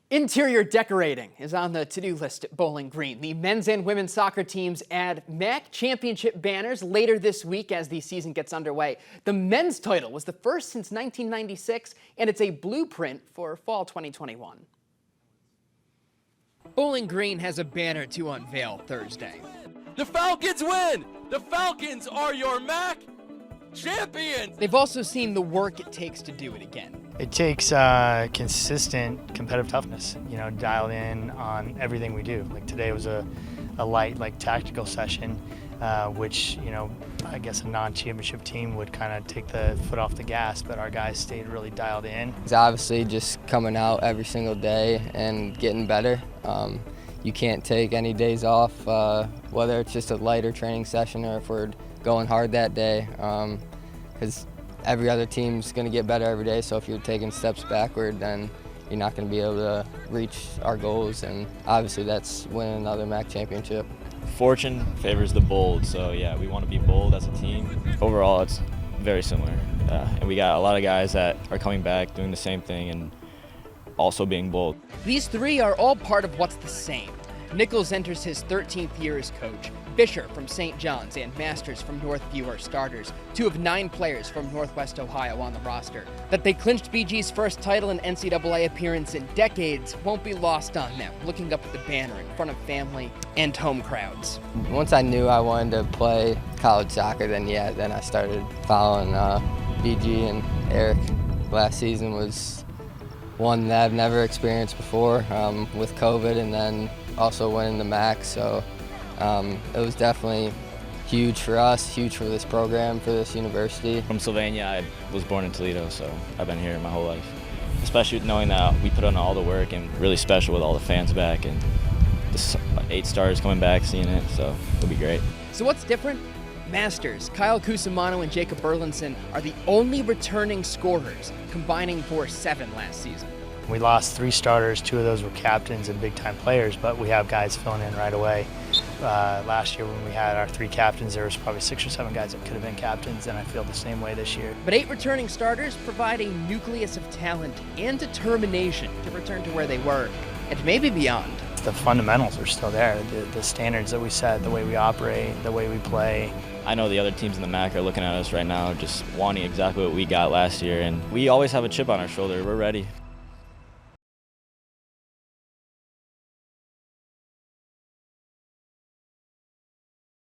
Interior decorating is on the to-do list at Bowling Green. The men's and women's soccer teams add MAC championship banners later this week as the season gets underway. The men's title was the first since 1996, and it's a blueprint for fall 2021. Bowling Green has a banner to unveil Thursday. The Falcons win! The Falcons are your MAC champions! They've also seen the work it takes to do it again. It takes consistent competitive toughness, dialed in on everything we do. Like today was a light, tactical session, which, I guess a non-championship team would kind of take the foot off the gas, but our guys stayed really dialed in. It's obviously just coming out every single day and getting better. You can't take any days off, whether it's just a lighter training session or if we're going hard that day, because every other team's going to get better every day, so if you're taking steps backward, then you're not going to be able to reach our goals, and obviously that's winning another MAC championship. Fortune favors the bold, so yeah, we want to be bold as a team. Overall, it's very similar, and we got a lot of guys that are coming back doing the same thing and also being bold. These three are all part of what's the same. Nichols enters his 13th year as coach. Fisher from St. John's and Masters from Northview are starters, 2 of 9 players from Northwest Ohio on the roster. That they clinched BG's first title and NCAA appearance in decades won't be lost on them, looking up at the banner in front of family and home crowds. Once I knew I wanted to play college soccer, then I started following BG and Eric. Last season was one that I've never experienced before with COVID, and then also winning the MAC, so it was definitely huge for us, huge for this program, for this university. From Sylvania, I was born in Toledo, so I've been here my whole life. Especially knowing that we put on all the work and really special with all the fans back and the 8 stars coming back, seeing it, so it'll be great. So what's different? Masters, Kyle Cusimano and Jacob Burlinson are the only returning scorers, combining for 7 last season. We lost 3 starters, 2 of those were captains and big-time players, but we have guys filling in right away. Last year when we had our 3 captains, there was probably 6 or 7 guys that could have been captains, and I feel the same way this year. But 8 returning starters provide a nucleus of talent and determination to return to where they were, and maybe beyond. The fundamentals are still there, the standards that we set, the way we operate, the way we play. I know the other teams in the MAC are looking at us right now just wanting exactly what we got last year, and we always have a chip on our shoulder. We're ready.